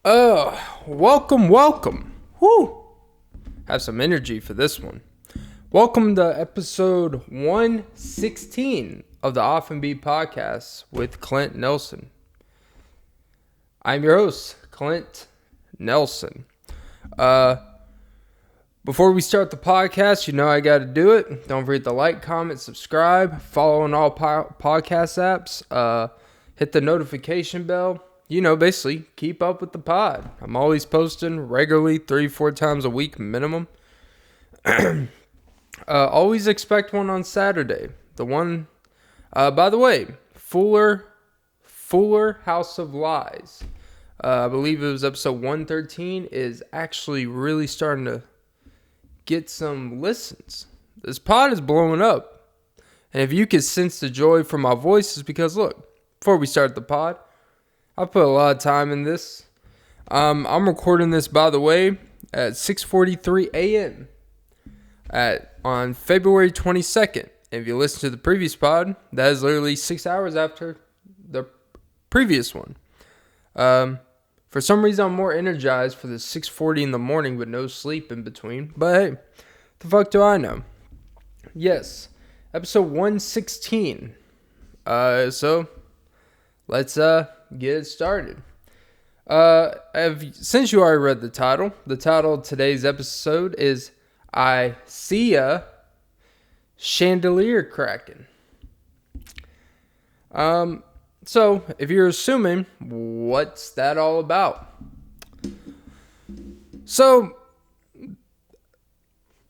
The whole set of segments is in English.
Welcome. Whoo! Have some energy for this one. Welcome to episode 116 of the Off and Beat podcast with Clint Nelson. I'm your host, Clint Nelson. Before we start the podcast, you know I got to do it. Don't forget to like, comment, subscribe, follow on all podcast apps. Hit the notification bell. You know, basically, keep up with the pod. I'm always posting regularly, 3-4 times a week minimum. Always expect one on Saturday. The one, by the way, Fuller House of Lies. I believe it was episode 113 is actually really starting to get some listens. This pod is blowing up. And if you could sense the joy from my voice, it's because, look, before we start the pod, I put a lot of time in this. I'm recording this, by the way, at 6:43 a.m. on February 22nd. If you listen to the previous pod, that is literally 6 hours after the previous one. For some reason, I'm more energized for the 6:40 in the morning with no sleep in between. But hey, the fuck do I know? Yes, episode 116. So let's get it started. Since you already read the title of today's episode is SIA Chandelier Crackin. So if you're assuming, what's that all about? So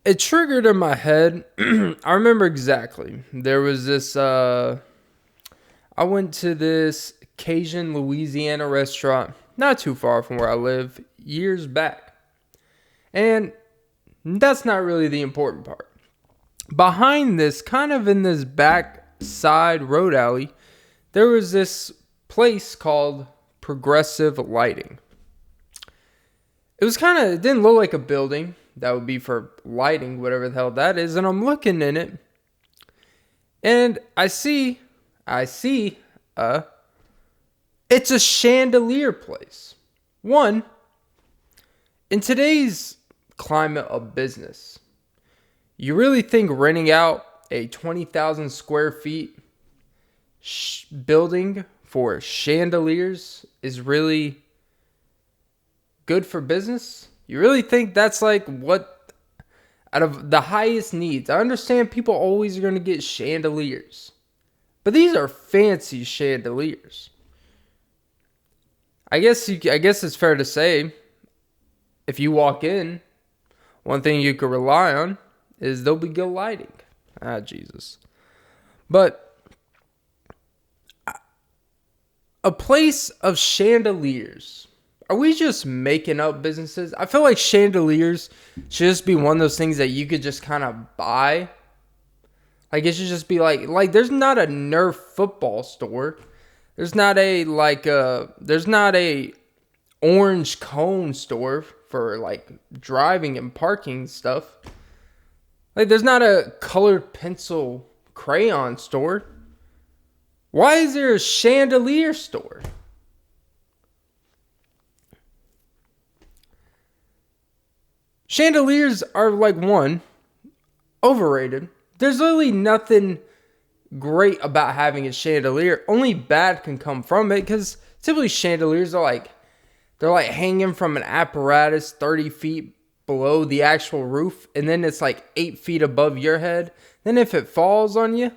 it triggered in my head. I remember exactly. There was this, I went to this Cajun Louisiana restaurant not too far from where I live years back. And that's not really the important part. Behind this, kind of in this back side road alley, there was this place called Progressive Lighting. It didn't look like a building that would be for lighting, whatever the hell that is. And I'm looking in it, and I see, it's a chandelier place. One, in today's climate of business, you really think renting out a 20,000 square feet building for chandeliers is really good for business? You really think that's like what, out of the highest needs? I understand people always are going to get chandeliers, but these are fancy chandeliers. I guess it's fair to say, if you walk in, one thing you could rely on is there'll be good lighting. Jesus. But a place of chandeliers. Are we just making up businesses? I feel like chandeliers should just be one of those things that you could just kind of buy. Like, it should just be like there's not a Nerf football store. There's not a orange cone store for like driving and parking stuff. Like, there's not a colored pencil crayon store. Why is there a chandelier store? Chandeliers are like, one, overrated. There's literally nothing great about having a chandelier. Only bad can come from it, because typically chandeliers are they're hanging from an apparatus 30 feet below the actual roof, and then it's 8 feet above your head. Then if it falls on you,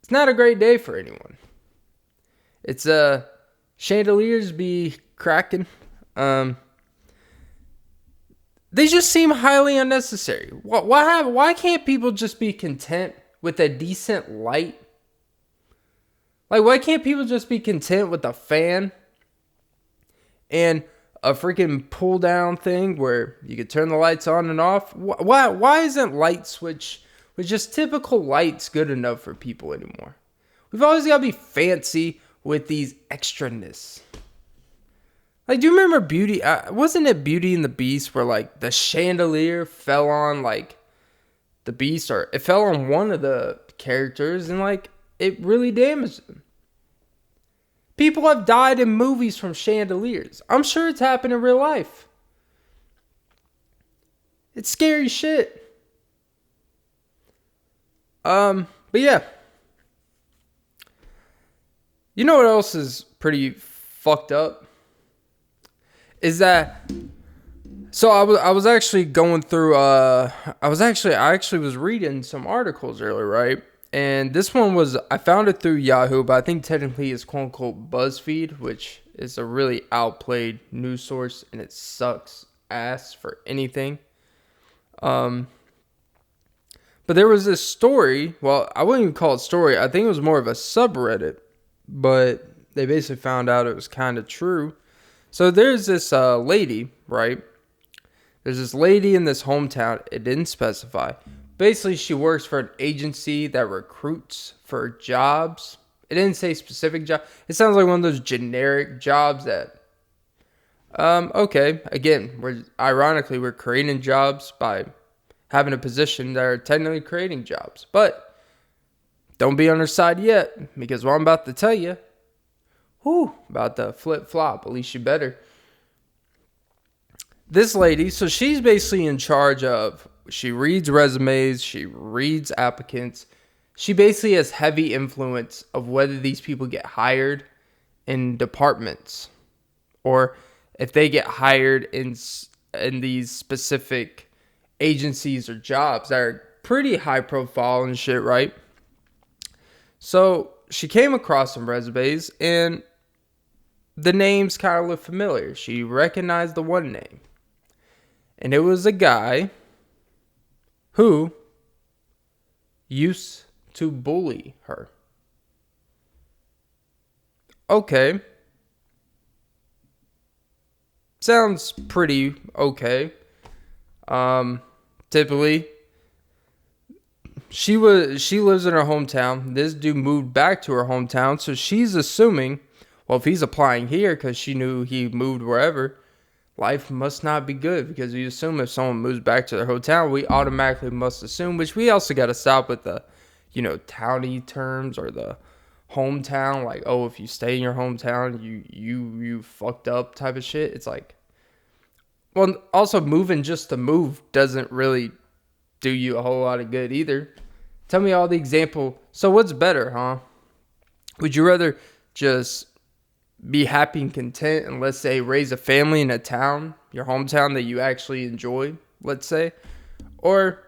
it's not a great day for anyone. It's chandeliers be cracking. They just seem highly unnecessary. Why can't people just be content with a decent light? Like, why can't people just be content with a fan and a freaking pull down thing where you could turn the lights on and off? Why isn't light switch with just typical lights good enough for people anymore? We've always got to be fancy with these extraness. Like, do you remember Beauty? Wasn't it Beauty and the Beast where the chandelier fell on the Beast, or it fell on one of the characters and it really damaged them? People have died in movies from chandeliers. I'm sure it's happened in real life. It's scary shit. But yeah. You know what else is pretty fucked up? Is that... So I was actually going through I actually was reading some articles earlier, right? And this one was, I found it through Yahoo, but I think technically it's quote unquote Buzzfeed, which is a really outplayed news source, and it sucks ass for anything. But there was this story, well, I wouldn't even call it story, I think it was more of a subreddit, but they basically found out it was kind of true. So there's this lady, right? There's this lady in this hometown. It didn't specify. Basically, she works for an agency that recruits for jobs. It didn't say specific job. It sounds like one of those generic jobs that, okay, again, we're creating jobs by having a position that are technically creating jobs. But don't be on her side yet, because what I'm about to tell you, about the flip-flop, at least you better. This lady, so she's basically in charge of, she reads resumes, she reads applicants. She basically has heavy influence of whether these people get hired in departments or if they get hired in these specific agencies or jobs that are pretty high profile and shit, right? So she came across some resumes and the names kind of looked familiar. She recognized the one name. And it was a guy who used to bully her. Okay. Sounds pretty okay. Typically, she lives in her hometown. This dude moved back to her hometown, so she's assuming, well, if he's applying here because she knew he moved wherever, life must not be good, because we assume if someone moves back to their hometown, we automatically must assume, which we also got to stop with the, towny terms or the hometown, like, oh, if you stay in your hometown, you fucked up type of shit. It's like, well, also moving just to move doesn't really do you a whole lot of good either. Tell me all the example. So what's better, huh? Would you rather just be happy and content and, let's say, raise a family in a town, your hometown that you actually enjoy, let's say? Or,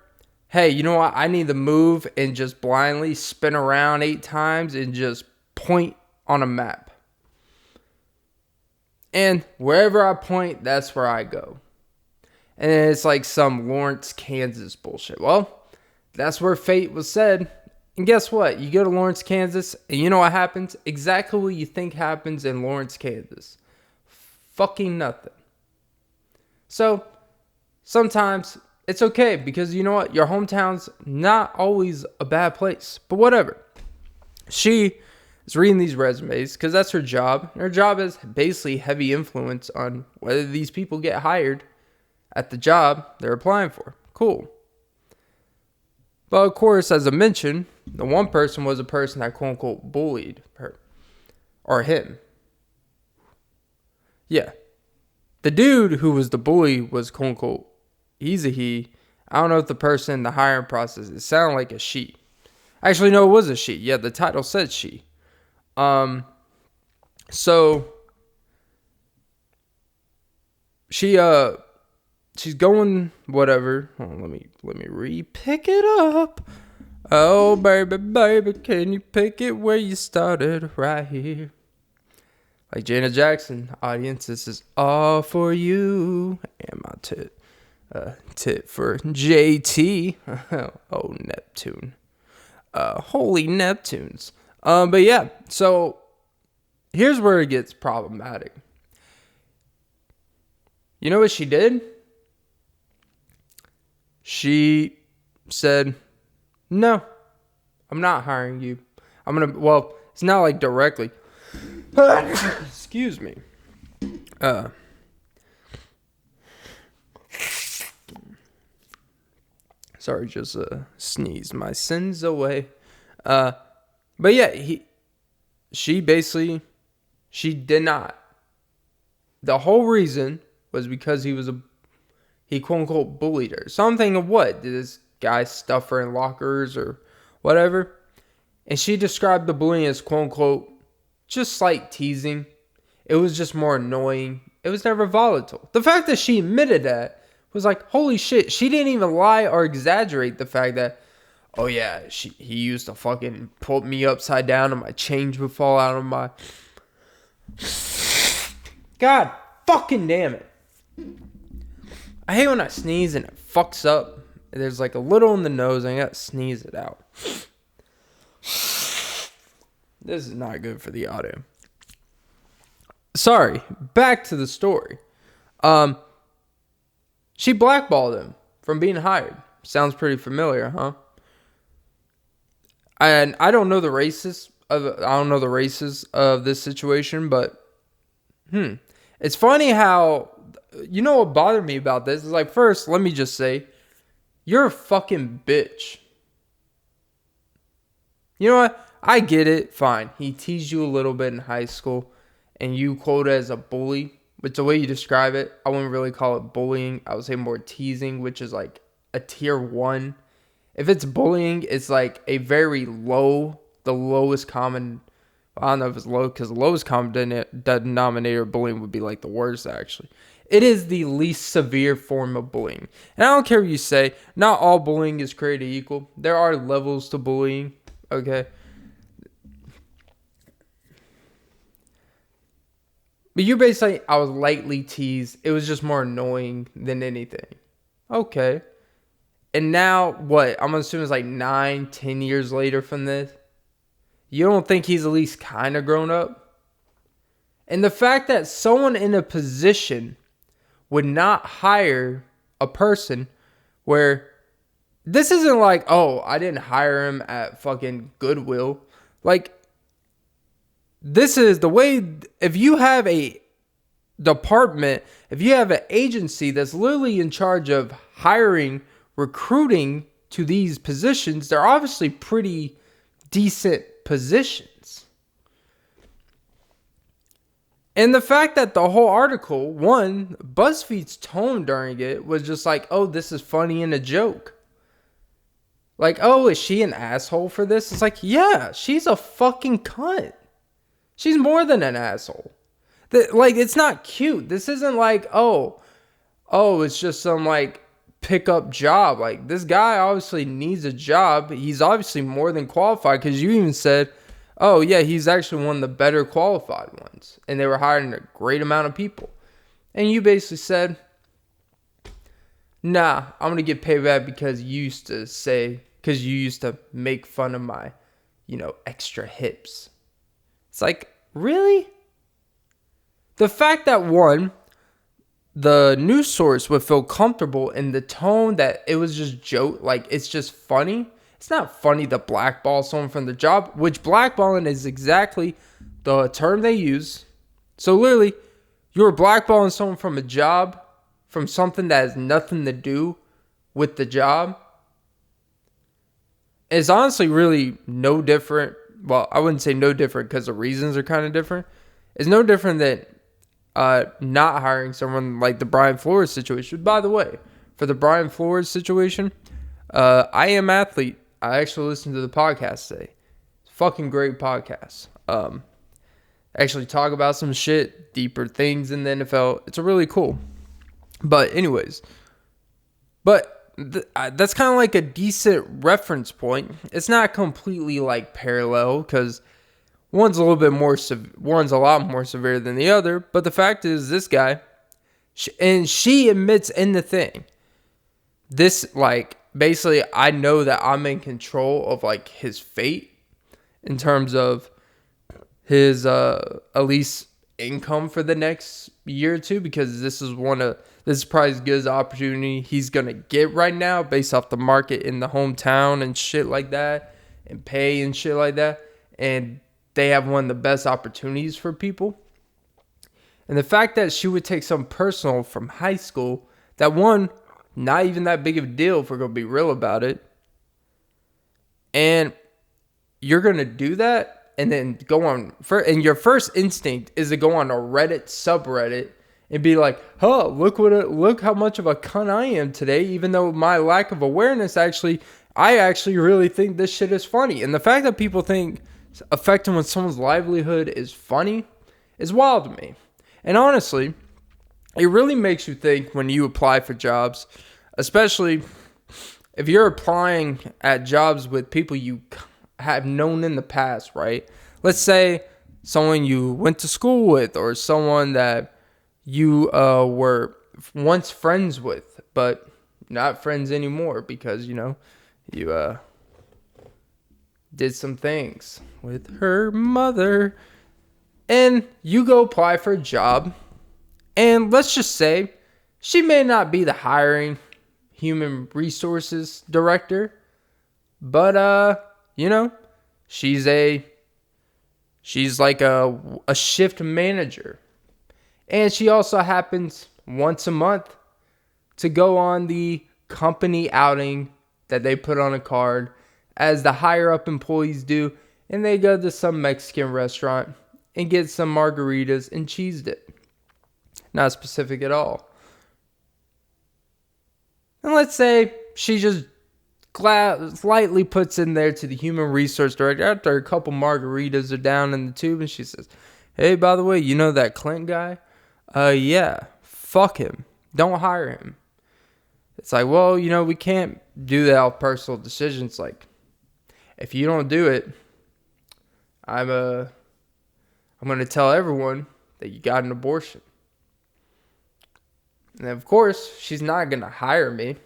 hey, you know what? I need to move and just blindly spin around 8 times and just point on a map. And wherever I point, that's where I go. And it's like some Lawrence, Kansas bullshit. Well, that's where fate was said. And guess what? You go to Lawrence, Kansas, and you know what happens? Exactly what you think happens in Lawrence, Kansas. Fucking nothing. So, sometimes it's okay, because you know what? Your hometown's not always a bad place. But whatever. She is reading these resumes because that's her job. And her job has basically heavy influence on whether these people get hired at the job they're applying for. Cool. But of course, as I mentioned, the one person was a person that quote unquote bullied her. Or him. Yeah. The dude who was the bully was quote unquote, he's a he. I don't know if the person in the hiring process, it sounded like a she. Actually, no, it was a she. Yeah, the title said she. So she's going whatever. Oh, let me pick it up. Oh baby, can you pick it where you started, right here? Like Janet Jackson, audience, this is all for you. And my tit for JT. Oh, Neptune. Holy Neptunes. But yeah, so here's where it gets problematic. You know what she did? She said, no, I'm not hiring you. Well, it's not like directly. Excuse me. Sorry, just sneezed my sins away. But yeah, she basically She did not. The whole reason was because he quote unquote bullied her. So I'm thinking, what? Did this guy stuff her in lockers or whatever? And she described the bullying as quote unquote just slight teasing. It was just more annoying. It was never volatile. The fact that she admitted that was like, holy shit. She didn't even lie or exaggerate the fact that, oh yeah, he used to fucking put me upside down and my change would fall out of my... God fucking damn it. I hate when I sneeze and it fucks up. There's like a little in the nose and I gotta sneeze it out. This is not good for the audio. Sorry, back to the story. She blackballed him from being hired. Sounds pretty familiar, huh? And I don't know the races of this situation, but it's funny how, you know what bothered me about this is like, first, let me just say, you're a fucking bitch. You know what? I get it. Fine. He teased you a little bit in high school and you quote it as a bully, which the way you describe it, I wouldn't really call it bullying. I would say more teasing, which is like a tier 1. If it's bullying, it's like a very low, the lowest common, I don't know if it's low because the lowest common denominator of bullying would be like the worst actually. It is the least severe form of bullying. And I don't care what you say, not all bullying is created equal. There are levels to bullying, okay? But you're basically, I was lightly teased. It was just more annoying than anything. Okay. And now, what? I'm assuming it's like 9-10 years later from this. You don't think he's at least kind of grown up? And the fact that someone in a position would not hire a person where this isn't like, oh, I didn't hire him at fucking Goodwill. Like, this is the way, if you have a department, if you have an agency that's literally in charge of hiring, recruiting to these positions, they're obviously pretty decent positions. And the fact that the whole article, one, Buzzfeed's tone during it was just like, oh, this is funny and a joke. Like, oh, is she an asshole for this? It's like, yeah, she's a fucking cunt. She's more than an asshole. Like, it's not cute. This isn't like, oh, it's just some, like, pickup job. Like, this guy obviously needs a job. He's obviously more than qualified because you even said, oh, yeah, he's actually one of the better qualified ones. And they were hiring a great amount of people. And you basically said, nah, I'm going to get paid back because you used to make fun of my, extra hips. It's like, really? The fact that, one, the news source would feel comfortable in the tone that it was just joke, like it's just funny. It's not funny to blackball someone from the job, which blackballing is exactly the term they use. So literally, you're blackballing someone from a job, from something that has nothing to do with the job. It's honestly really no different. Well, I wouldn't say no different because the reasons are kind of different. It's no different than not hiring someone like the Brian Flores situation. By the way, for the Brian Flores situation, I Am Athlete, I actually listened to the podcast today. It's a fucking great podcast. Actually talk about some shit, deeper things in the NFL. It's a really cool. But anyways, that's kind of like a decent reference point. It's not completely like parallel because one's a lot more severe than the other. But the fact is, this guy, she admits in the thing, this, like, basically, I know that I'm in control of, like, his fate in terms of his at least income for the next year or two, because this is probably as good as opportunity he's gonna get right now based off the market in the hometown and shit like that, and pay and shit like that, and they have one of the best opportunities for people. And the fact that she would take some personal from high school, that one, not even that big of a deal if we're gonna be real about it, and you're gonna do that, and then go on, and your first instinct is to go on a Reddit subreddit and be like, huh, look how much of a cunt I am today, even though my lack of awareness I actually really think this shit is funny. And the fact that people think affecting with someone's livelihood is funny is wild to me. And honestly, it really makes you think when you apply for jobs, especially if you're applying at jobs with people you have known in the past, right? Let's say someone you went to school with, or someone that you were once friends with, but not friends anymore because, you did some things with her mother. And you go apply for a job, and let's just say she may not be the hiring human resources director, but she's like a shift manager, and she also happens once a month to go on the company outing that they put on a card, as the higher up employees do, and they go to some Mexican restaurant and get some margaritas and cheese dip. Not specific at all. And let's say she just slightly puts in there to the human resource director after a couple margaritas are down in the tube, and she says, hey, by the way, you know that Clint guy? Yeah, fuck him. Don't hire him. It's like, well, we can't do that off personal decisions. Like, if you don't do it, I'm going to tell everyone that you got an abortion. And of course, she's not going to hire me.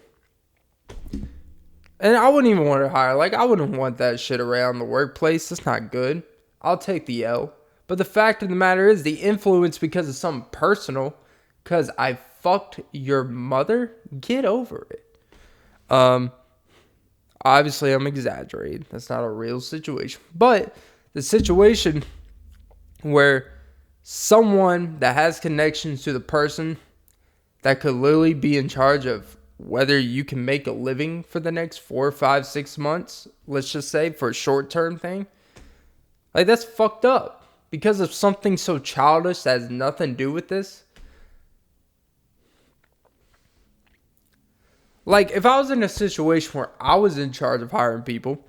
And I wouldn't even want to hire. Like, I wouldn't want that shit around the workplace. That's not good. I'll take the L. But the fact of the matter is, the influence because of something personal, because I fucked your mother, get over it. Obviously, I'm exaggerating. That's not a real situation. But the situation where someone that has connections to the person that could literally be in charge of whether you can make a living for the next 4, 5, 6 months, let's just say, for a short-term thing, like, that's fucked up. Because of something so childish that has nothing to do with this. Like, if I was in a situation where I was in charge of hiring people,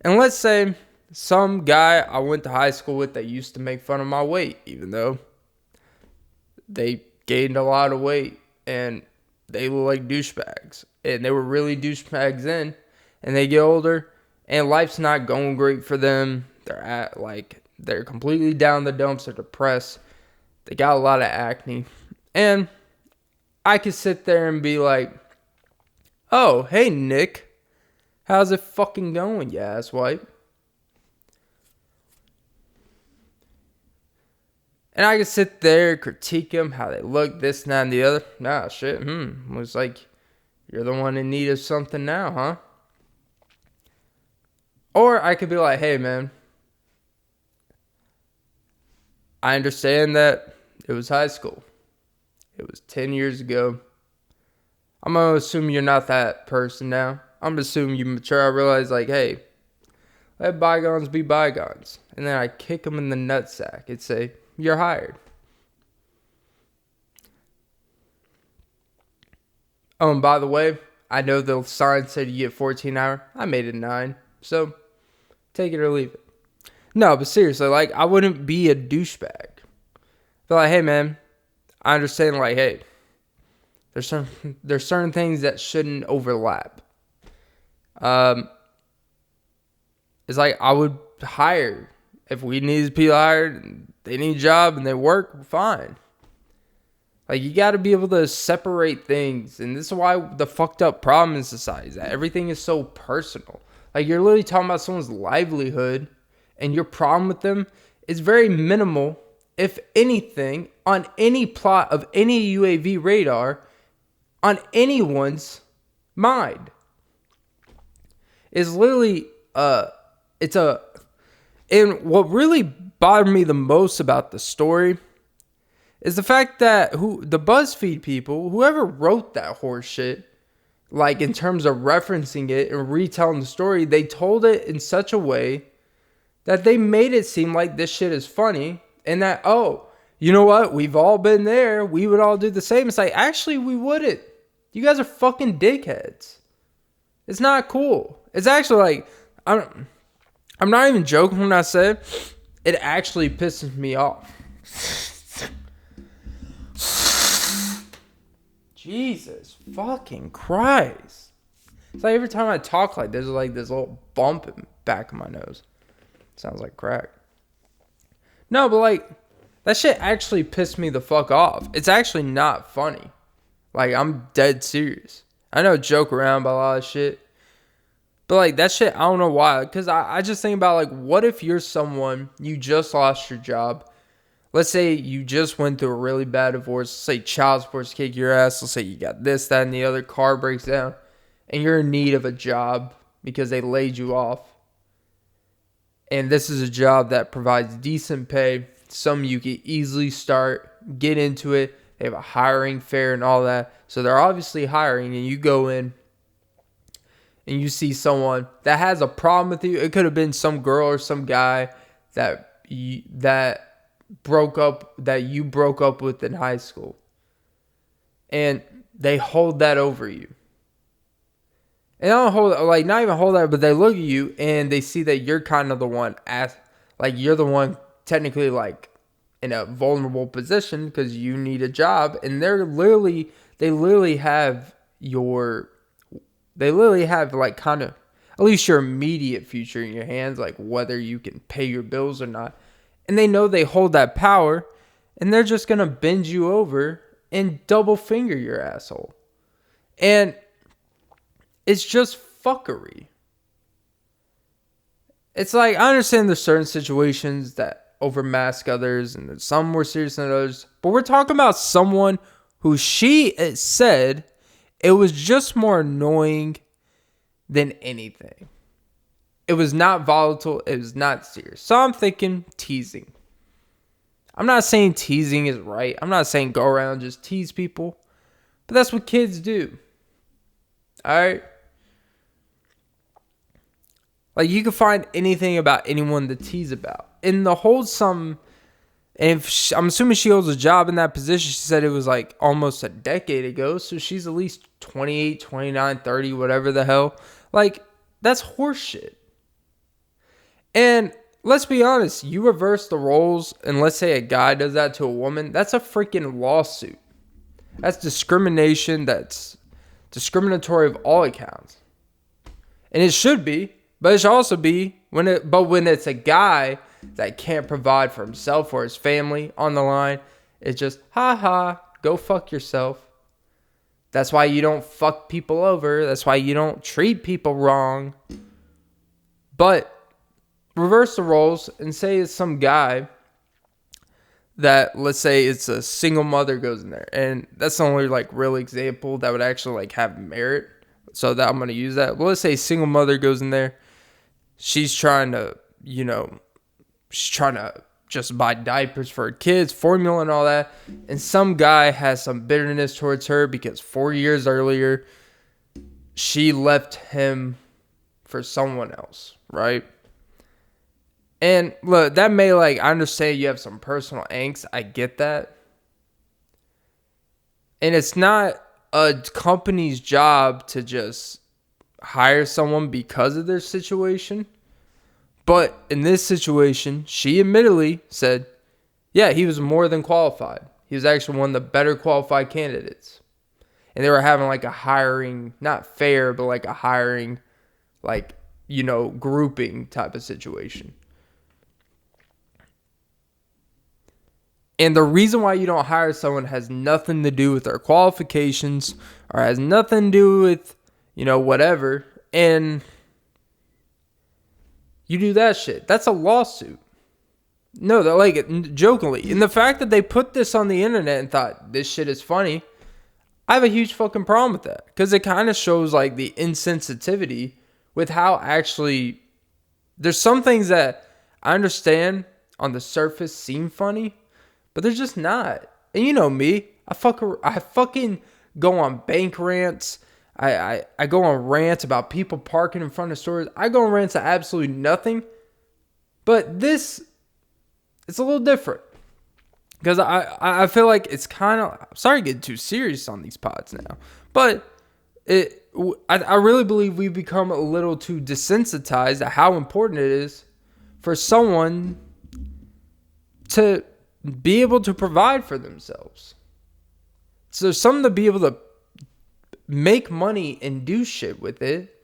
and let's say some guy I went to high school with that used to make fun of my weight, even though they gained a lot of weight and they look like douchebags, and they were really douchebags then, and they get older and life's not going great for them. They're completely down the dumps. They're depressed. They got a lot of acne. And I could sit there and be like, oh, hey, Nick. How's it fucking going, you asswipe? And I could sit there, critique them, how they look, this, and that, and the other. Nah, shit, looks like you're the one in need of something now, huh? Or I could be like, hey, man, I understand that it was high school. It was 10 years ago. I'm going to assume you're not that person now. I'm going to assume you mature. I realize, like, hey, let bygones be bygones. And then I kick them in the nutsack and say, you're hired. Oh, and by the way, I know the sign said you get 14 hours. I made it 9. So, take it or leave it. No, but seriously, like, I wouldn't be a douchebag. But like, hey, man, I understand, like, hey, there's certain things that shouldn't overlap. It's like, I would hire. If we need people hired, they need a job and they work, fine. Like, you got to be able to separate things. And this is why the fucked up problem in society is that everything is so personal. Like, you're literally talking about someone's livelihood, and your problem with them is very minimal, if anything, on any plot of any UAV radar, on anyone's mind. It's literally, and what really bothered me the most about the story is the fact that the Buzzfeed people, whoever wrote that horse shit, like, in terms of referencing it and retelling the story, they told it in such a way that they made it seem like this shit is funny and that, oh, you know what? We've all been there. We would all do the same. It's like, actually, we wouldn't. You guys are fucking dickheads. It's not cool. It's actually like, I'm not even joking when I say it actually pisses me off. Jesus fucking Christ. It's like every time I talk like there's like this little bump in the back of my nose. Sounds like crack. No, but like that shit actually pissed me the fuck off. It's actually not funny. Like I'm dead serious. I know joke around about a lot of shit. But like that shit, I don't know why. Because I just think about like, what if you're someone, you just lost your job. Let's say you just went through a really bad divorce. Let's say child support's kick your ass. Let's say you got this, that, and the other. Car breaks down. And you're in need of a job because they laid you off. And this is a job that provides decent pay. Some you can easily start, get into it. They have a hiring fair and all that. So they're obviously hiring. And you go in and you see someone that has a problem with you. It could have been some girl or some guy that you broke up with in high school. And they hold that over you. And I don't hold, like, not even hold that, but they look at you and they see that you're kind of the one, you're the one technically, like, in a vulnerable position because you need a job. And they literally have, like, kind of, at least your immediate future in your hands, like, whether you can pay your bills or not. And they know they hold that power, and they're just going to bend you over and double finger your asshole. And it's just fuckery. It's like, I understand there's certain situations that overmask others, and there's some more serious than others. But we're talking about someone who she said it was just more annoying than anything. It was not volatile. It was not serious. So I'm thinking teasing. I'm not saying teasing is right. I'm not saying go around and just tease people. But that's what kids do. Alright? Like, you can find anything about anyone to tease about. And the whole I'm assuming she holds a job in that position. She said it was like almost a decade ago. So she's at least 28, 29, 30, whatever the hell. Like, that's horseshit. And let's be honest, you reverse the roles, and let's say a guy does that to a woman, that's a freaking lawsuit. That's discrimination. That's discriminatory of all accounts. And it should be, but it should also be when it's a guy that can't provide for himself or his family on the line, it's just, go fuck yourself. That's why you don't fuck people over. That's why you don't treat people wrong. But reverse the roles and say it's some guy that, let's say it's a single mother goes in there. And that's the only like real example that would actually like have merit. So that I'm going to use that. Well, let's say single mother goes in there. She's trying to just buy diapers for her kids, formula and all that. And some guy has some bitterness towards her because 4 years earlier, she left him for someone else, right? And look, that may, like, I understand you have some personal angst. I get that. And it's not a company's job to just hire someone because of their situation. But in this situation, she admittedly said, yeah, he was more than qualified. He was actually one of the better qualified candidates. And they were having like a hiring, not fair, but like a hiring, like, grouping type of situation. And the reason why you don't hire someone has nothing to do with their qualifications or has nothing to do with, whatever. And you do that shit. That's a lawsuit. No, they're like, jokingly. And the fact that they put this on the internet and thought this shit is funny, I have a huge fucking problem with that. Because it kind of shows like the insensitivity with how actually, there's some things that I understand on the surface seem funny, but they're just not. And you know me, I fucking go on bank rants. I go on rants about people parking in front of stores. I go on rants to absolutely nothing. But this, it's a little different. Because I feel like it's kind of, I'm sorry to get too serious on these pods now. But I really believe we've become a little too desensitized to how important it is for someone to be able to provide for themselves. So someone to be able to make money and do shit with it,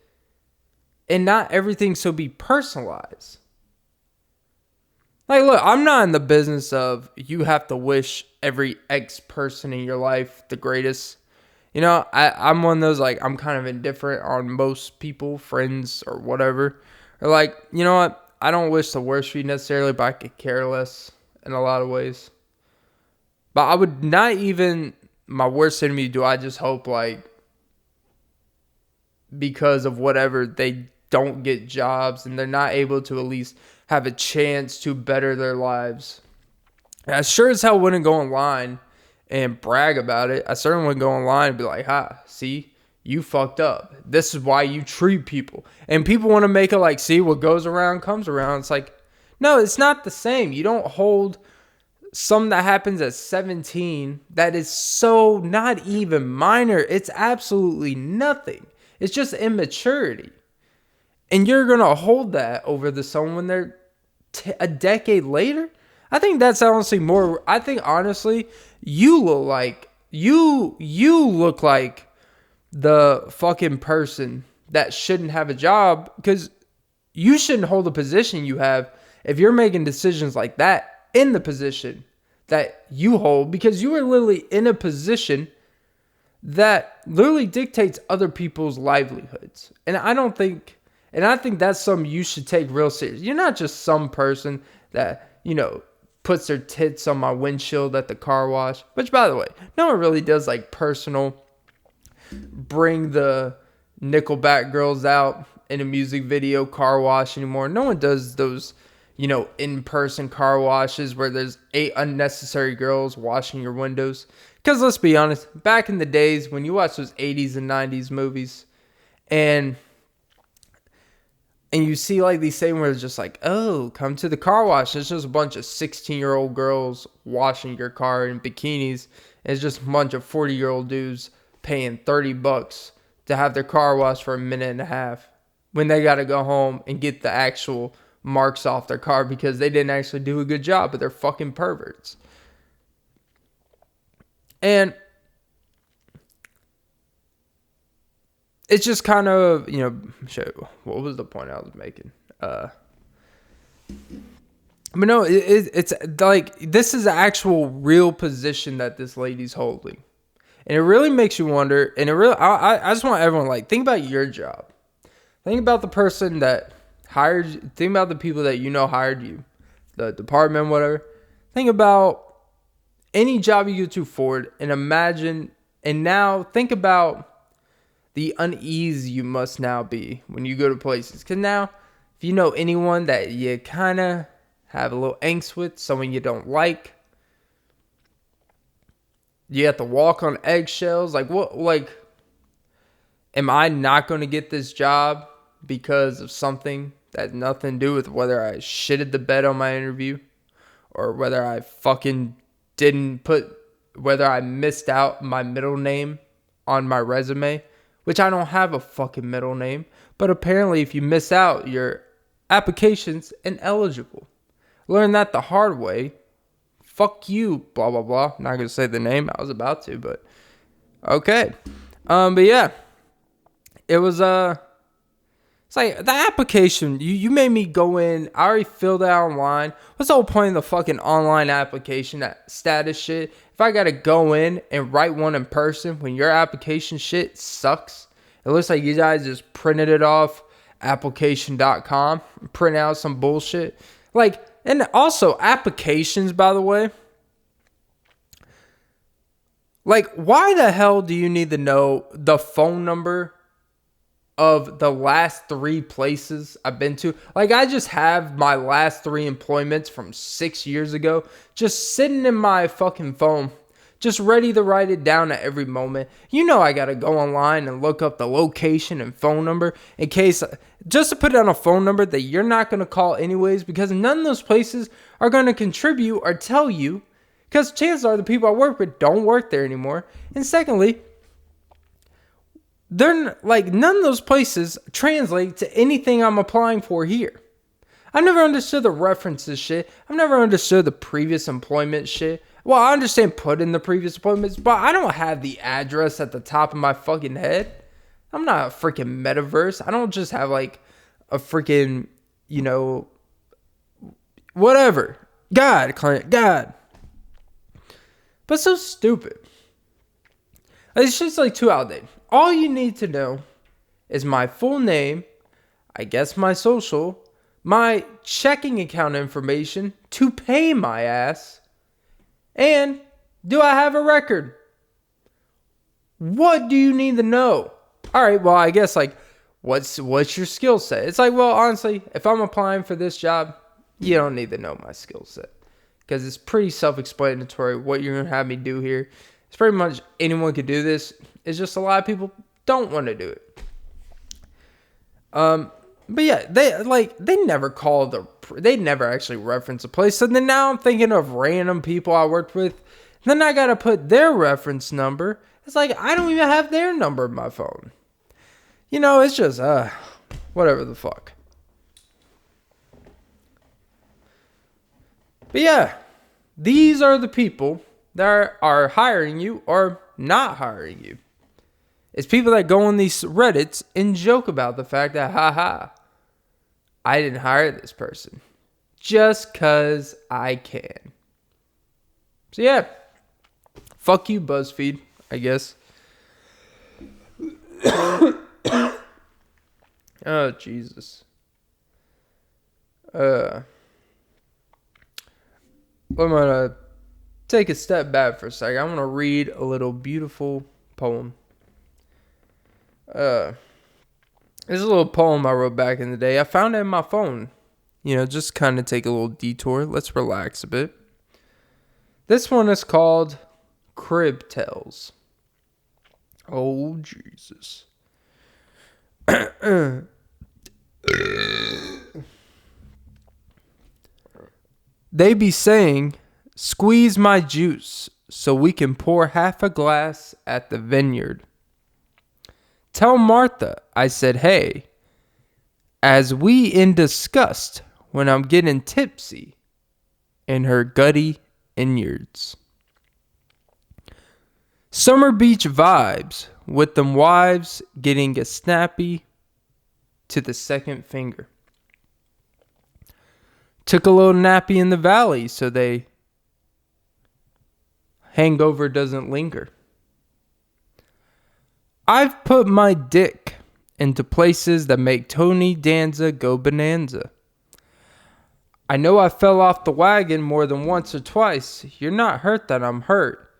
and not everything so be personalized. Like, look, I'm not in the business of you have to wish every ex person in your life the greatest. You know, I'm one of those, like, I'm kind of indifferent on most people, friends, or whatever. Or like, you know what? I don't wish the worst for you necessarily, but I could care less in a lot of ways. But I would not even, my worst enemy, do I just hope, like, because of whatever, they don't get jobs and they're not able to at least have a chance to better their lives. And I sure as hell wouldn't go online and brag about it. I certainly wouldn't go online and be like, see, you fucked up. This is why you treat people. And people want to make it like, see, what goes around comes around. It's like, no, it's not the same. You don't hold something that happens at 17 that is so not even minor. It's absolutely nothing. It's just immaturity. And you're going to hold that over to someone when they're a decade later? I think that's honestly more, I think honestly, you look like the fucking person that shouldn't have a job, because you shouldn't hold the position you have if you're making decisions like that in the position that you hold, because you are literally in a position that literally dictates other people's livelihoods. And I think that's something you should take real serious. You're not just some person that, puts their tits on my windshield at the car wash. Which, by the way, no one really does like personal bring the Nickelback girls out in a music video car wash anymore. No one does those, in-person car washes where there's 8 unnecessary girls washing your windows. Because let's be honest, back in the days when you watch those 80s and 90s movies and you see like these same where it's just like, oh, come to the car wash. It's just a bunch of 16-year-old girls washing your car in bikinis. It's just a bunch of 40-year-old dudes paying $30 to have their car washed for a minute and a half when they got to go home and get the actual marks off their car because they didn't actually do a good job, but they're fucking perverts. And it's just kind of, what was the point I was making? But no, it's like, this is an actual real position that this lady's holding. And it really makes you wonder, and I just want everyone, like, think about your job. Think about the person that hired you. Think about the people that hired you. The department, whatever. Think about any job you get to forward and imagine, and now think about the unease you must now be when you go to places. Because now, if you know anyone that you kind of have a little angst with, someone you don't like, you have to walk on eggshells. Like, what? Like, am I not going to get this job because of something that has nothing to do with whether I shitted the bed on my interview or whether I fucking whether I missed out my middle name on my resume? Which I don't have a fucking middle name. But apparently if you miss out, your application's ineligible. Learned that the hard way. Fuck you, blah, blah, blah. Not going to say the name. I was about to, but okay. But yeah. It was, it's like the application, you made me go in. I already filled it out online. What's the whole point of the fucking online application, that status shit? If I gotta go in and write one in person when your application shit sucks, it looks like you guys just printed it off application.com, print out some bullshit. Like, and also applications, by the way. Like, why the hell do you need to know the phone number of the last 3 places I've been to? Like, I just have my last 3 employments from 6 years ago just sitting in my fucking phone just ready to write it down at every moment. You know I got to go online and look up the location and phone number in case, just to put down a phone number that you're not going to call anyways, because none of those places are going to contribute or tell you, because chances are the people I work with don't work there anymore. And secondly, they're like, none of those places translate to anything I'm applying for here. I never understood the references shit. I've never understood the previous employment shit. Well, I understand putting the previous employments, but I don't have the address at the top of my fucking head. I'm not a freaking metaverse. I don't just have like a freaking, whatever. God, Clint, God. But so stupid. It's just like too outdated. All you need to know is my full name, I guess my social, my checking account information to pay my ass, and do I have a record? What do you need to know? All right, well, I guess like what's your skill set? It's like, well, honestly, if I'm applying for this job, you don't need to know my skill set because it's pretty self-explanatory what you're going to have me do here. It's pretty much anyone could do this. It's just a lot of people don't want to do it. But yeah, they never they never actually reference a place. So then now I'm thinking of random people I worked with. Then I got to put their reference number. It's like, I don't even have their number in my phone. It's just, whatever the fuck. But yeah, these are the people that are hiring you or not hiring you. It's people that go on these Reddits and joke about the fact that, I didn't hire this person just because I can. So yeah, fuck you, Buzzfeed, I guess. Oh, Jesus. I'm going to take a step back for a second. I'm going to read a little beautiful poem. This is a little poem I wrote back in the day. I found it in my phone. Just kind of take a little detour. Let's relax a bit. This one is called Crib Tales. Oh, Jesus. They be saying, squeeze my juice so we can pour half a glass at the vineyard. Tell Martha I said hey, as we in disgust when I'm getting tipsy in her gutty innards. Summer beach vibes with them wives getting a snappy to the second finger. Took a little nappy in the valley so they hangover doesn't linger. I've put my dick into places that make Tony Danza go bonanza. I know I fell off the wagon more than once or twice. You're not hurt that I'm hurt.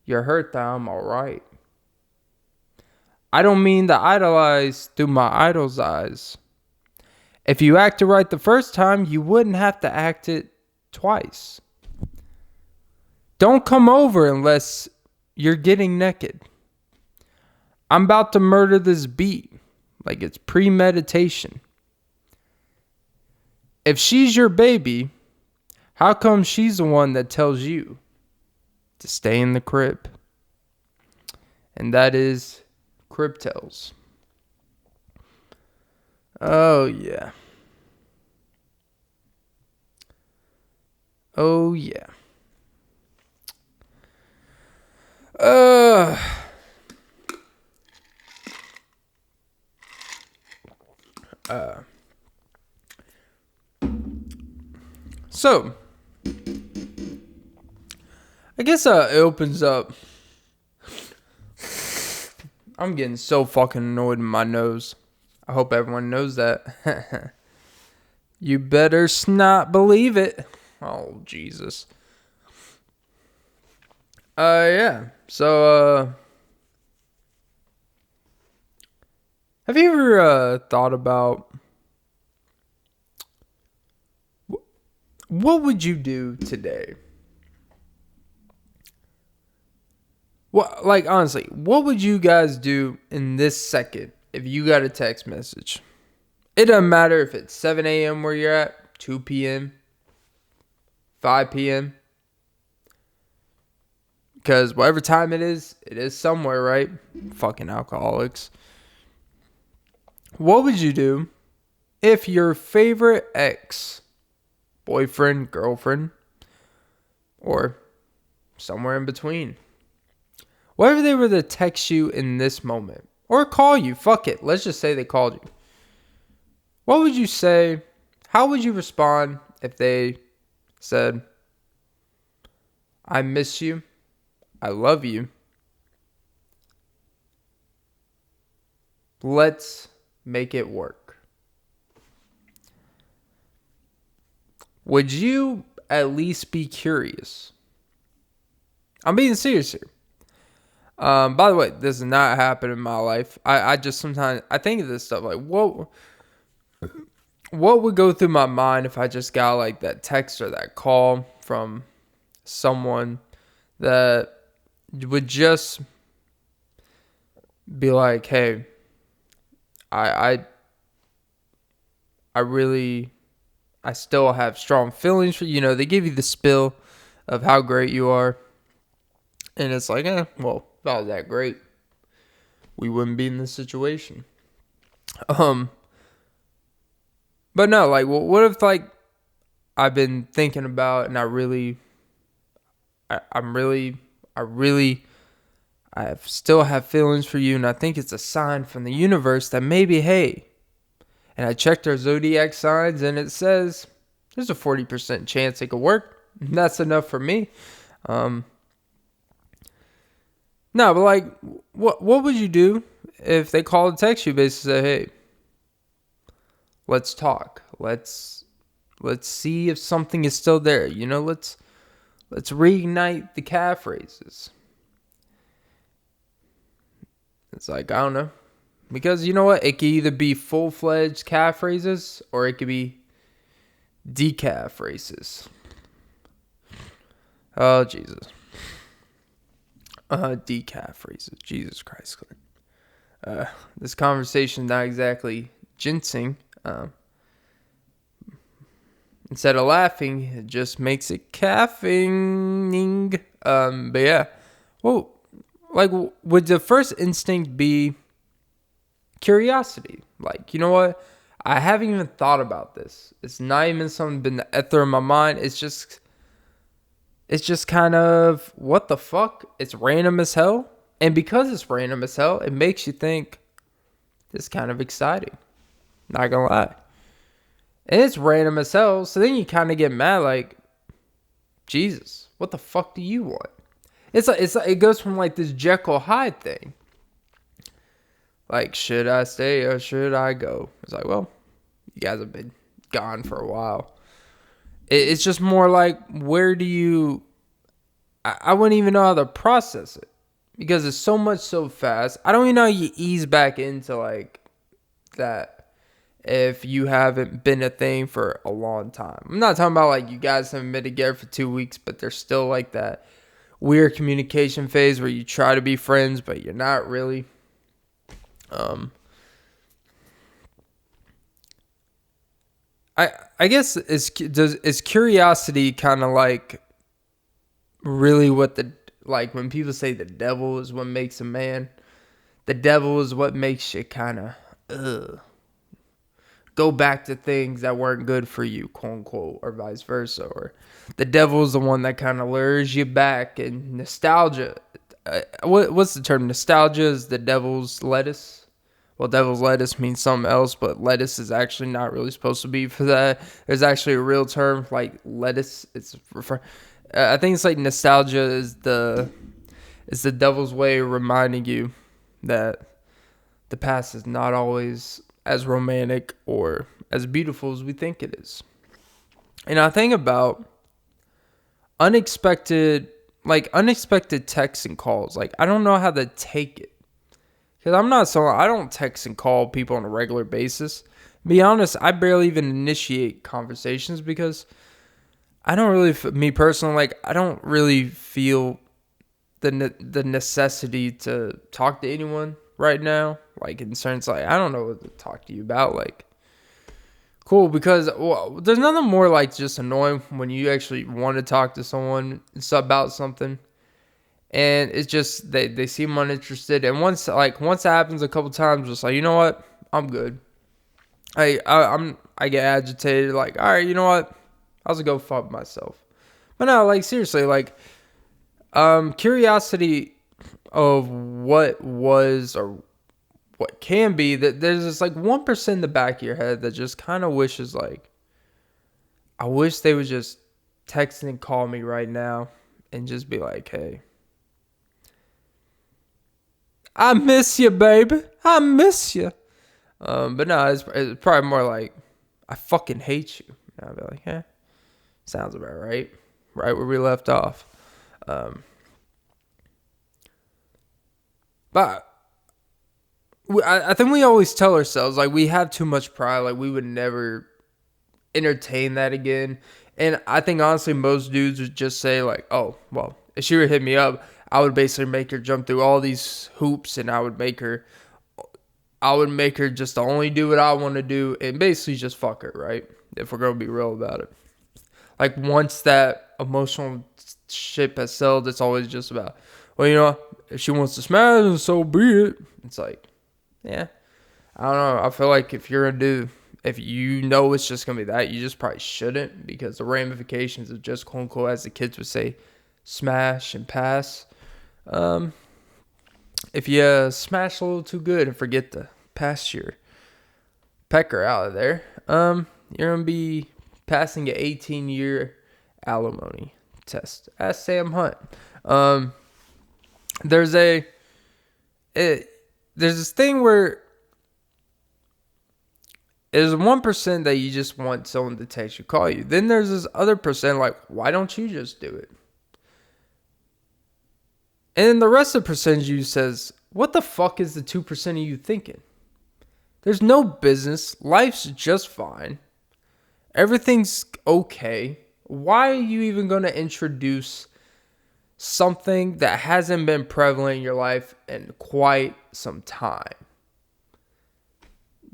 You're hurt that I'm alright. I don't mean to idolize through my idol's eyes. If you acted right the first time, you wouldn't have to act it twice. Don't come over unless you're getting naked. I'm about to murder this beat like it's premeditation. If she's your baby, how come she's the one that tells you to stay in the crib? And that is Crib Tales. Oh, yeah. Oh, yeah. So, I guess it opens up. I'm getting so fucking annoyed in my nose. I hope everyone knows that. You better not believe it. Oh, Jesus. Yeah. So, have you ever thought about what would you do today Like, honestly, what would you guys do in this second if you got a text message? It doesn't matter if it's 7 a.m. where you're at, 2 p.m., 5 p.m. Because whatever time it is somewhere, right? Fucking alcoholics. What would you do if your favorite ex, boyfriend, girlfriend, or somewhere in between, whatever they were to text you in this moment, or call you, fuck it, let's just say they called you. What would you say? How would you respond if they said, I miss you, I love you, let's make it work? Would you at least be curious? I'm being serious here. By the way, this does not happen in my life. I just sometimes, I think of this stuff like, what would go through my mind if I just got like that text or that call from someone that would just be like, hey, I still have strong feelings for you. You know, they give you the spill of how great you are. And it's like, well, if I was that great, we wouldn't be in this situation. But no, like, what if, like, I've been thinking about and I still have feelings for you, and I think it's a sign from the universe that maybe, hey, and I checked our zodiac signs, and it says there's a 40% chance it could work. And that's enough for me. No, but like, what would you do if they call and text you, basically say, hey, let's talk. Let's see if something is still there. You know, let's reignite the calf raises. It's like, I don't know. Because you know what? It could either be full-fledged calf raises or it could be decaf races. Oh, Jesus. Decaf races. Jesus Christ, Clint. This conversation not exactly ginseng. Instead of laughing, it just makes it caffing. But yeah. Well, like, would the first instinct be curiosity? Like, you know what? I haven't even thought about this. It's not even something been the ether in my mind. It's just kind of, what the fuck? It's random as hell. And because it's random as hell, it makes you think, this is kind of exciting. Not gonna lie. And it's random as hell. So then you kind of get mad, like, Jesus, what the fuck do you want? It's like it goes from like this Jekyll Hyde thing. Like, should I stay or should I go? It's like, well, you guys have been gone for a while. It's just more like, where do you... I wouldn't even know how to process it. Because it's so much so fast. I don't even know how you ease back into like that if you haven't been a thing for a long time. I'm not talking about like you guys haven't been together for 2 weeks, but there's still like that weird communication phase where you try to be friends, but you're not really. I guess is curiosity kind of like really what like when people say the devil is what makes a man, the devil is what makes you kind of go back to things that weren't good for you, quote unquote, or vice versa. Or the devil is the one that kind of lures you back. And nostalgia, what's the term? Nostalgia is the devil's lettuce. Well, devil's lettuce means something else, but lettuce is actually not really supposed to be for that. There's actually a real term like lettuce. I think it's like nostalgia is the devil's way of reminding you that the past is not always as romantic or as beautiful as we think it is. And I think about unexpected texts and calls. Like, I don't know how to take it. Because I don't text and call people on a regular basis. To be honest, I barely even initiate conversations because I don't really, me personally, like, I don't really feel the necessity to talk to anyone right now. Like, in sense, like, I don't know what to talk to you about. Like, cool, because there's nothing more like just annoying when you actually want to talk to someone about something, and it's just they seem uninterested. And once that happens a couple times, just like, you know what, I'm good. I get agitated. Like, all right, you know what, I'll just go fuck myself. But no, like, seriously, like, curiosity of what was or what can be, that there's this like 1% in the back of your head that just kind of wishes, like, I wish they would just text and call me right now and just be like, hey, I miss you, baby. I miss you. But no, it's probably more like, I fucking hate you. And I'll be like, sounds about right. Right where we left off. But I think we always tell ourselves, like, we have too much pride. Like, we would never entertain that again. And I think, honestly, most dudes would just say, like, oh, well, if she were to hit me up, I would basically make her jump through all these hoops, and I would make her just to only do what I want to do, and basically just fuck her, right? If we're going to be real about it. Like, once that emotional ship has sailed, it's always just about, well, you know, if she wants to smash, so be it. It's like, yeah, I don't know. I feel like if you know it's just going to be that, you just probably shouldn't, because the ramifications of just, quote unquote, as the kids would say, smash and pass. If you smash a little too good and forget to pass your pecker out of there, you're going to be passing an 18-year alimony test. Ask Sam Hunt. There's this thing where there's 1% that you just want someone to text you, call you. Then there's this other percent, like, why don't you just do it? And then the rest of the percentage you says, what the fuck is the 2% of you thinking? There's no business. Life's just fine. Everything's okay. Why are you even going to introduce something that hasn't been prevalent in your life in quite some time?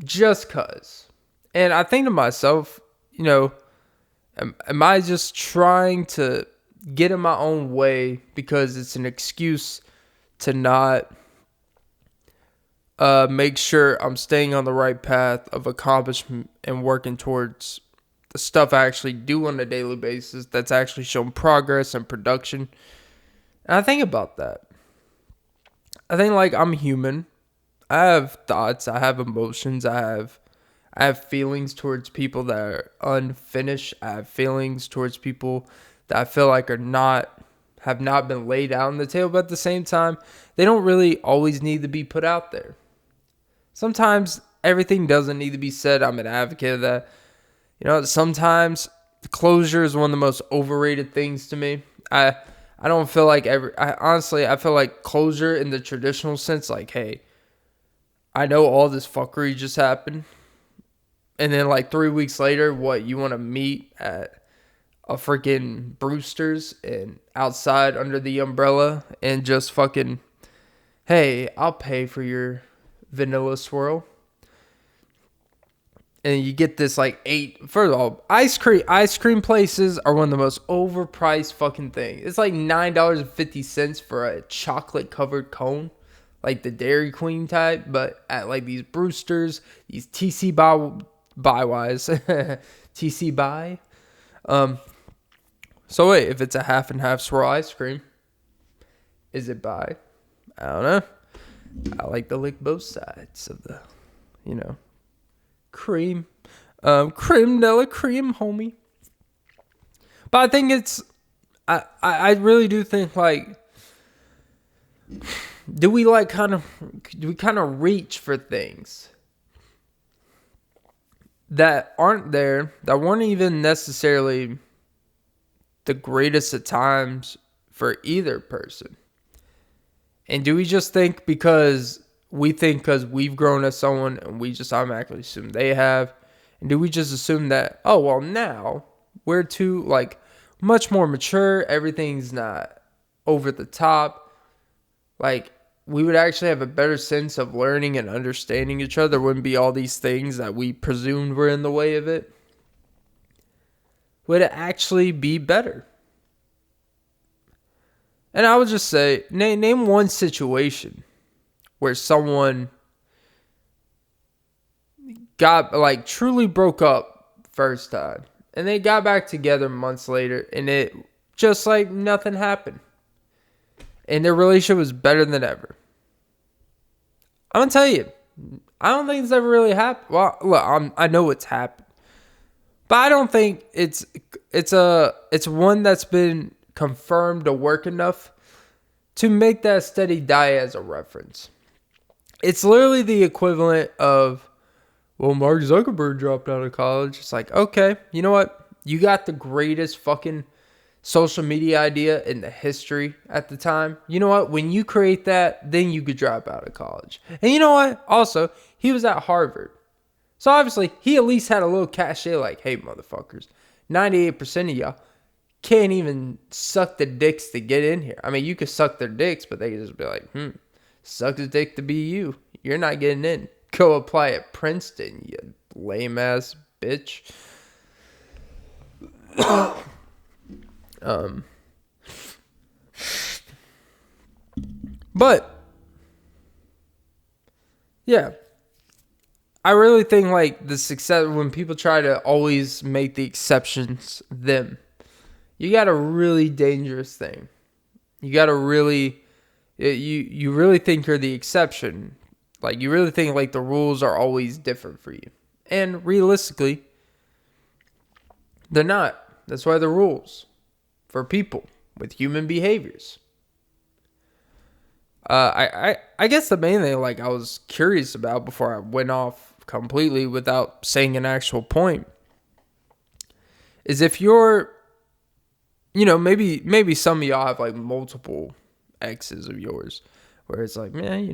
Just cause. And I think to myself, you know, am I just trying to get in my own way because it's an excuse to not make sure I'm staying on the right path of accomplishment and working towards the stuff I actually do on a daily basis that's actually shown progress and production? And I think about that. I think, like, I'm human. I have thoughts. I have emotions. I have feelings towards people that are unfinished. I have feelings towards people that I feel like have not been laid out on the table. But at the same time, they don't really always need to be put out there. Sometimes everything doesn't need to be said. I'm an advocate of that. You know, sometimes closure is one of the most overrated things to me. I don't feel like I feel like closure in the traditional sense, like, hey, I know all this fuckery just happened. And then, like, 3 weeks later, what, you want to meet at a freaking Brewster's and outside under the umbrella and just fucking, hey, I'll pay for your vanilla swirl. And you get this, like, first of all, ice cream places are one of the most overpriced fucking things. It's like $9.50 for a chocolate covered cone, like the Dairy Queen type, but at, like, these Brewsters, these TC Buy-wise, TC Buy. So wait, if it's a half and half swirl ice cream, is it buy? I don't know. I like to lick both sides of the, you know, cream. Creme de la cream, homie. But I think I really do think, like, do we kind of reach for things that aren't there, that weren't even necessarily the greatest at times for either person? And do we just think because we've grown as someone and we just automatically assume they have? And do we just assume that, oh, well, now we're too, like, much more mature, everything's not over the top, like, we would actually have a better sense of learning and understanding each other. There wouldn't be all these things that we presumed were in the way of it. Would it actually be better? And I would just say, name one situation where someone got, like, truly broke up first time, and they got back together months later, and it just like nothing happened, and their relationship was better than ever. I'm gonna tell you, I don't think it's ever really happened. Well, look, I know it's happened, but I don't think it's one that's been confirmed to work enough to make that steady die as a reference. It's literally the equivalent of, well, Mark Zuckerberg dropped out of college. It's like, okay, you know what? You got the greatest fucking social media idea in the history at the time. You know what? When you create that, then you could drop out of college. And you know what? Also, he was at Harvard. So obviously, he at least had a little cachet like, hey, motherfuckers, 98% of y'all can't even suck the dicks to get in here. I mean, you could suck their dicks, but they could just be like, suck his dick to be you. You're not getting in. Go apply at Princeton, you lame ass bitch. But yeah, I really think like the success, when people try to always make the exceptions them, you got a really dangerous thing. You got to really, you really think you're the exception. Like, you really think like the rules are always different for you. And realistically, they're not. That's why they're rules for people with human behaviors. I guess the main thing like I was curious about before I went off completely without saying an actual point is if you're, maybe some of y'all have like multiple exes of yours where it's like, man, you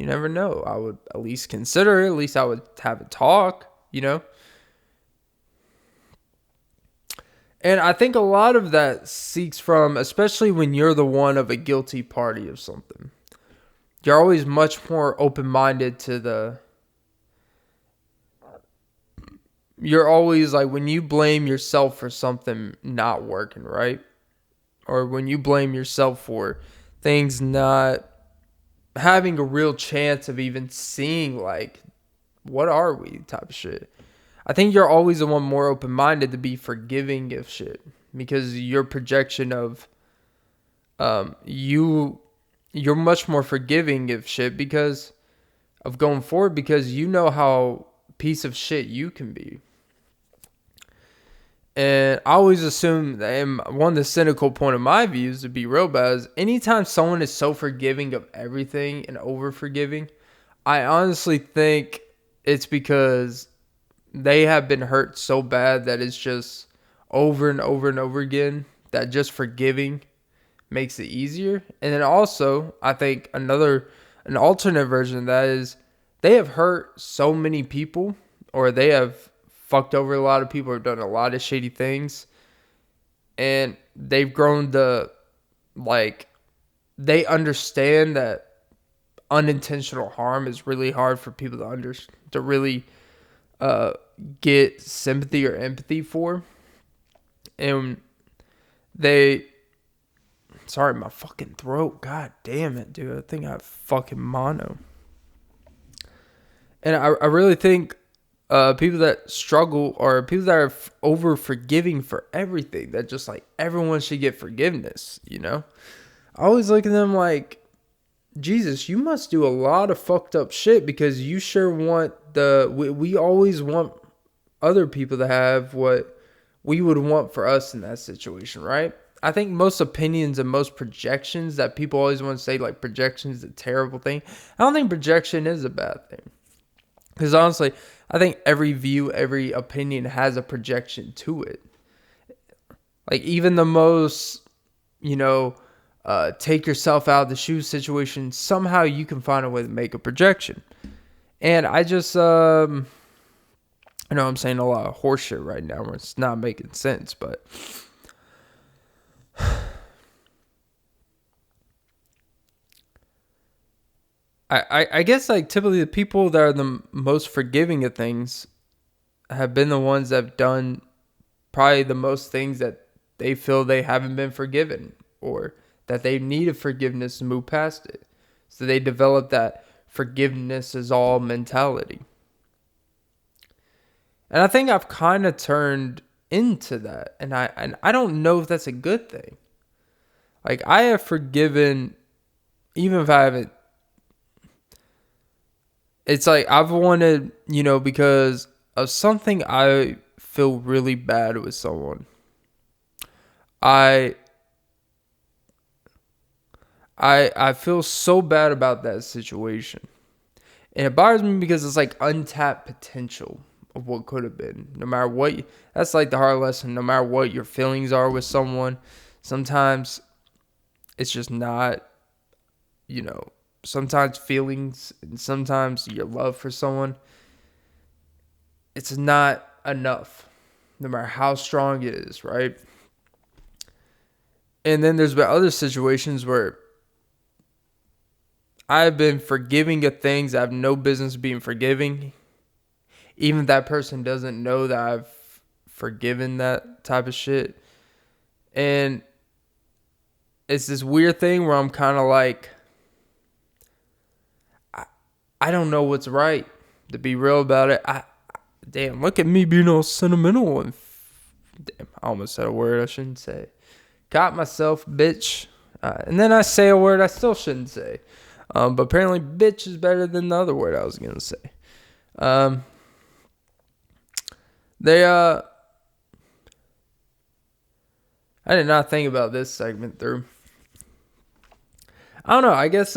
never know. I would at least consider it. At least I would have a talk, And I think a lot of that seeks from, especially when you're the one of a guilty party of something. You're always much more open-minded to you're always like, when you blame yourself for something not working, right? Or when you blame yourself for things not having a real chance of even seeing, like, what are we type of shit. I think you're always the one more open-minded to be forgiving of shit. Because your projection of you're much more forgiving of shit because of going forward, because you know how piece of shit you can be. And I always assume that, and one of the cynical point of my views, to be real bad, is anytime someone is so forgiving of everything and over forgiving, I honestly think it's because they have been hurt so bad that it's just over and over and over again, that just forgiving makes it easier. And then also, I think an alternate version of that is they have hurt so many people, or they have fucked over a lot of people, or done a lot of shady things, and they've grown to, like, they understand that unintentional harm is really hard for people to really get sympathy or empathy for. And sorry, my fucking throat, god damn it, dude, I think I have fucking mono. And I really think people that struggle, or people that are over forgiving for everything, that just like everyone should get forgiveness, I always look at them like, Jesus, you must do a lot of fucked up shit, because you sure want we always want other people to have what we would want for us in that situation, right? I think most opinions and most projections that people always want to say, like, projection is a terrible thing. I don't think projection is a bad thing. Because honestly, I think every view, every opinion has a projection to it. Like, even the most, take yourself out of the shoe situation, somehow you can find a way to make a projection. And I just, I know I'm saying a lot of horse shit right now where it's not making sense, but I guess like typically the people that are the most forgiving of things have been the ones that have done probably the most things that they feel they haven't been forgiven, or that they needed forgiveness to move past it. So they develop that forgiveness is all mentality. And I think I've kind of turned into that. And I don't know if that's a good thing. Like, I have forgiven, even if I haven't. It's like I've wanted, because of something I feel really bad with someone. I feel so bad about that situation. And it bothers me because it's like untapped potential of what could have been. No matter what, that's like the hard lesson. No matter what your feelings are with someone, sometimes it's just not, sometimes feelings and sometimes your love for someone, it's not enough. No matter how strong it is, right? And then there's been other situations where I've been forgiving of things I have no business being forgiving. Even if that person doesn't know that I've forgiven that type of shit. And it's this weird thing where I'm kind of like, I don't know what's right, to be real about it. Damn, look at me being all sentimental. And damn, I almost said a word I shouldn't say. Got myself, bitch. And then I say a word I still shouldn't say. But apparently bitch is better than the other word I was going to say. I did not think about this segment through. I don't know. I guess,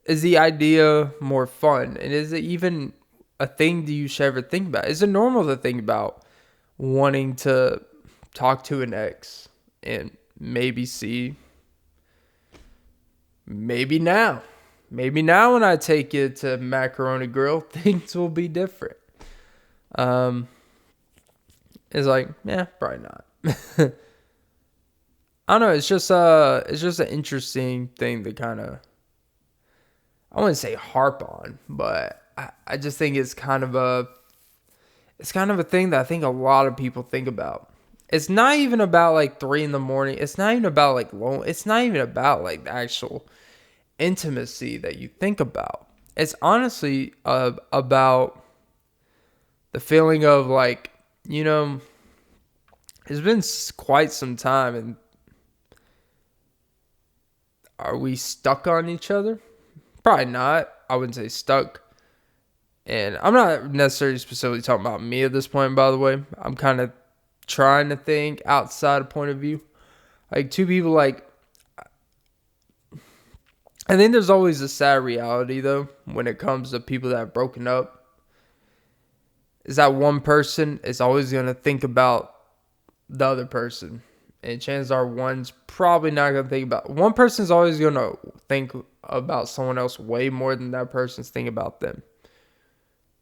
is the idea more fun? And is it even a thing that you should ever think about? Is it normal to think about wanting to talk to an ex and maybe see, maybe now when I take you to Macaroni Grill, things will be different. It's like, yeah, probably not. I don't know. It's just an interesting thing to kind of, I wouldn't say harp on, but I just think it's kind of a thing that I think a lot of people think about. It's not even about like 3 a.m. It's not even about like it's not even about like the actual intimacy that you think about. It's honestly about the feeling of like, it's been quite some time, and are we stuck on each other? Probably not. I wouldn't say stuck. And I'm not necessarily specifically talking about me at this point, by the way. I'm kind of trying to think outside a point of view. Like, two people, like, I think there's always a sad reality, though, when it comes to people that have broken up. Is that one person is always going to think about the other person. And chances are one's probably not going to think about... One person's always going to think about someone else way more than that person's thinking about them.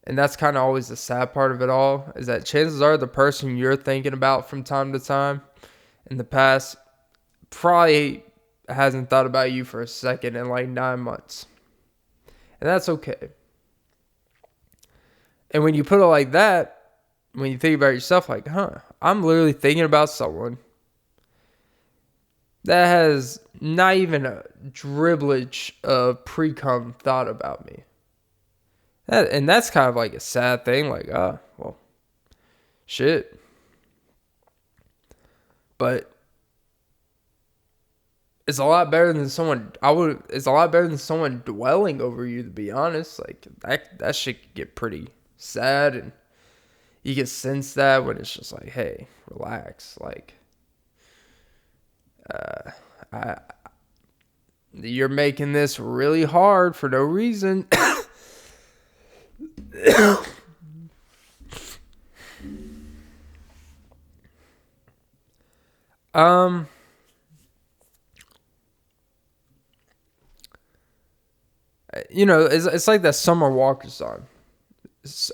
And that's kind of always the sad part of it all, is that chances are the person you're thinking about from time to time in the past probably hasn't thought about you for a second in like 9 months. And that's okay. And when you put it like that, when you think about yourself, like, I'm literally thinking about someone that has not even a dribblage of pre-cum thought about me. And that's kind of like a sad thing. Like, well, shit. But it's a lot better than someone. It's a lot better than someone dwelling over you. To be honest, like that shit could get pretty sad, and you can sense that when it's just like, hey, relax. Like, you're making this really hard for no reason. It's like that Summer Walker song,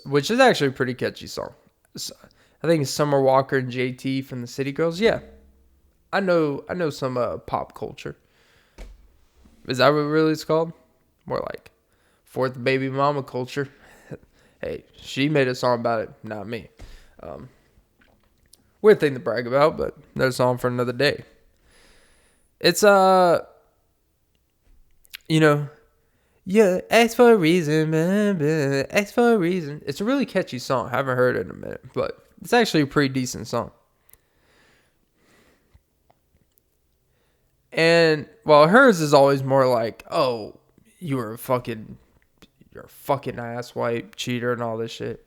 which is actually a pretty catchy song. I think it's Summer Walker and JT from the City Girls. Yeah, I know some pop culture. Is that what really it's called? More like fourth baby mama culture. Hey, she made a song about it, not me. Weird thing to brag about, but that's a song for another day. It's yeah, X for a reason, X for a reason. It's a really catchy song. I haven't heard it in a minute, but it's actually a pretty decent song. And while hers is always more like, oh, you're a fucking asswipe, cheater, and all this shit.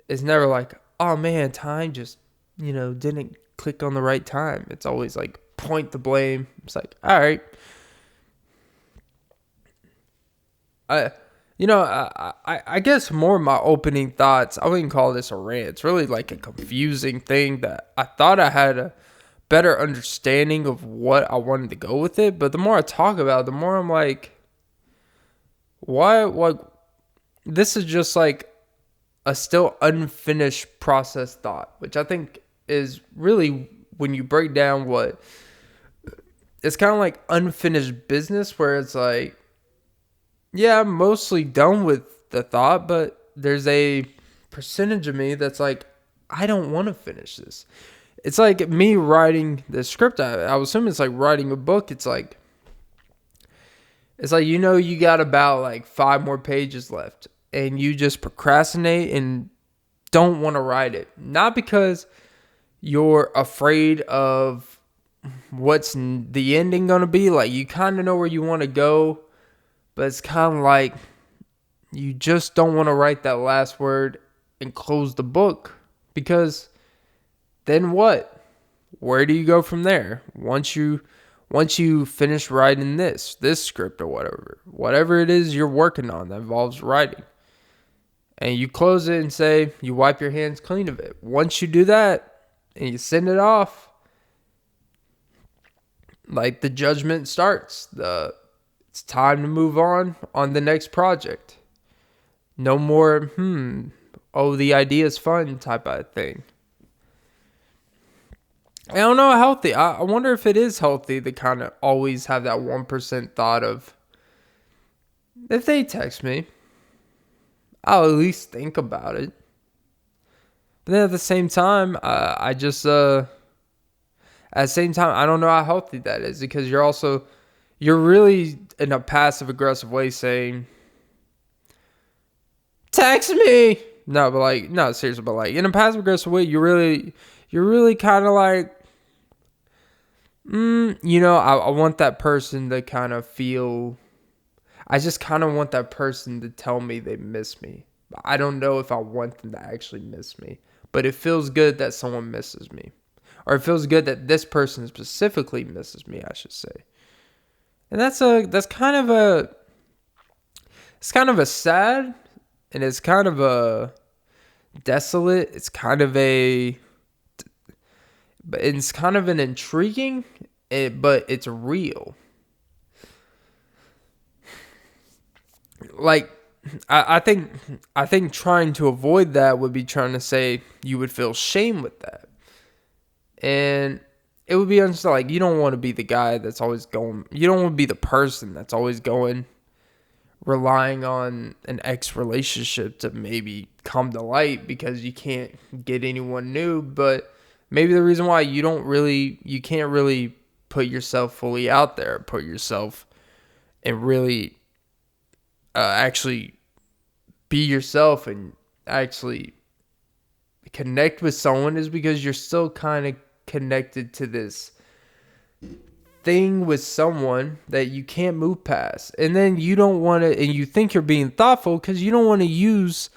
It's never like, oh man, time just, didn't click on the right time. It's always like, point the blame. It's like, all right. I guess more of my opening thoughts, I wouldn't call this a rant. It's really like a confusing thing that I thought I had a better understanding of what I wanted to go with it. But the more I talk about it, the more I'm like, why? This is just like a still unfinished process thought, which I think is really, when you break down what, it's kind of like unfinished business, where it's like, yeah, I'm mostly done with the thought, but there's a percentage of me that's like, I don't want to finish this. It's like me writing the script. I would assume it's like writing a book. It's like you got about like 5 more pages left, and you just procrastinate and don't want to write it. Not because you're afraid of what's the ending going to be. Like, you kind of know where you want to go, but it's kind of like you just don't want to write that last word and close the book, because then what? Where do you go from there? Once you finish writing this script or whatever it is you're working on that involves writing, and you close it and say you wipe your hands clean of it. Once you do that and you send it off, like, the judgment starts. It's time to move on the next project. No more, the idea's fun type of thing. I don't know how healthy. I wonder if it is healthy to kind of always have that 1% thought of, if they text me, I'll at least think about it. But then at the same time, I don't know how healthy that is, because you're really in a passive aggressive way saying, text me. No, seriously, but like in a passive aggressive way, you're really kind of like, I want that person to kind of feel, I just kind of want that person to tell me they miss me. I don't know if I want them to actually miss me, but it feels good that someone misses me, or it feels good that this person specifically misses me, I should say. And it's kind of a sad, and it's kind of a desolate. It's kind of an intriguing, but it's real. Like, I think trying to avoid that would be trying to say you would feel shame with that. And it would be understood, like, you don't want to be the guy that's always going, you don't want to be the person that's always going, relying on an ex relationship to maybe come to light because you can't get anyone new. But maybe the reason why you can't really put yourself fully out there, put yourself and really actually be yourself and actually connect with someone, is because you're still kind of connected to this thing with someone that you can't move past. And then you don't want to, and you think you're being thoughtful because you don't want to use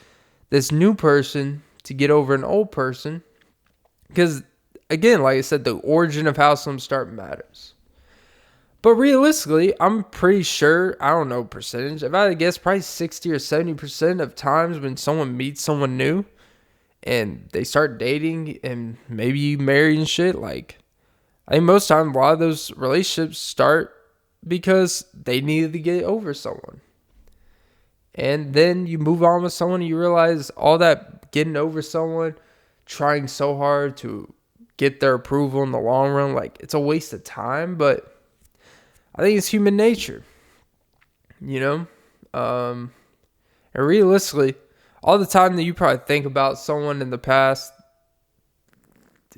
this new person to get over an old person. Because, again, like I said, the origin of how some start matters. But realistically, I'm pretty sure, I don't know percentage, if I had to guess, probably 60 or 70% of times when someone meets someone new and they start dating and maybe you marry and shit, like, I think most times a lot of those relationships start because they needed to get over someone. And then you move on with someone and you realize all that getting over someone, trying so hard to get their approval in the long run. Like, it's a waste of time, but I think it's human nature, you know? And realistically, all the time that you probably think about someone in the past,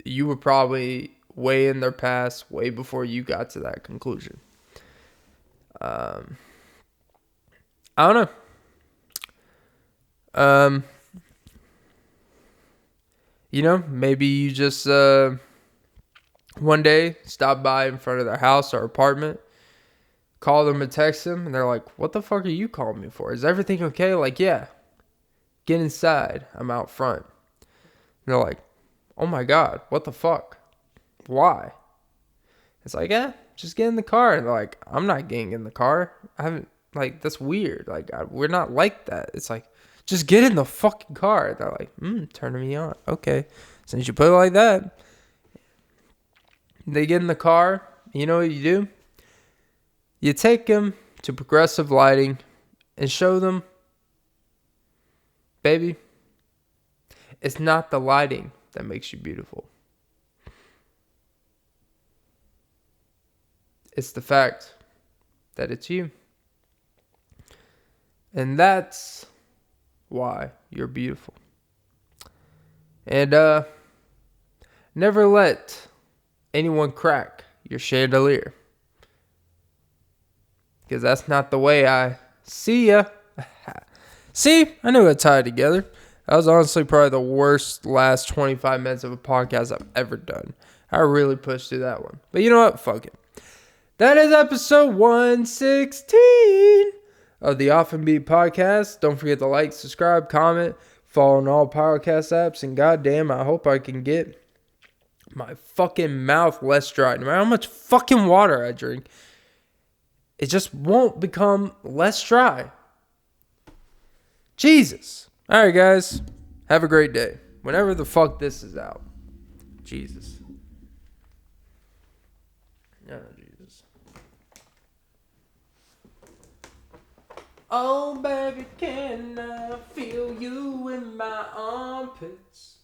you were probably way in their past, way before you got to that conclusion. I don't know. You know, maybe you just one day stop by in front of their house or apartment, call them or text them, and they're like, "What the fuck are you calling me for? Is everything okay?" Like, yeah. Get inside. I'm out front. And they're like, "Oh my God, what the fuck? Why?" It's like, yeah, just get in the car. And they're like, "I'm not getting in the car. I haven't, like, that's weird. Like, we're not like that." It's like, just get in the fucking car. They're like, turning me on. Okay. Since you put it like that. They get in the car. You know what you do? You take them to Progressive Lighting and show them, baby, it's not the lighting that makes you beautiful. It's the fact that it's you. And that's why you're beautiful. And never let anyone crack your chandelier. Because that's not the way I see ya. See, I knew I'd tie it together. That was honestly probably the worst last 25 minutes of a podcast I've ever done. I really pushed through that one. But you know what? Fuck it. That is episode 116 of the Often Beat Podcast. Don't forget to like, subscribe, comment, follow on all podcast apps. And goddamn, I hope I can get my fucking mouth less dry. No matter how much fucking water I drink, it just won't become less dry. Jesus. All right, guys. Have a great day. Whenever the fuck this is out. Jesus. Oh, Jesus. Oh, baby, can I feel you in my armpits?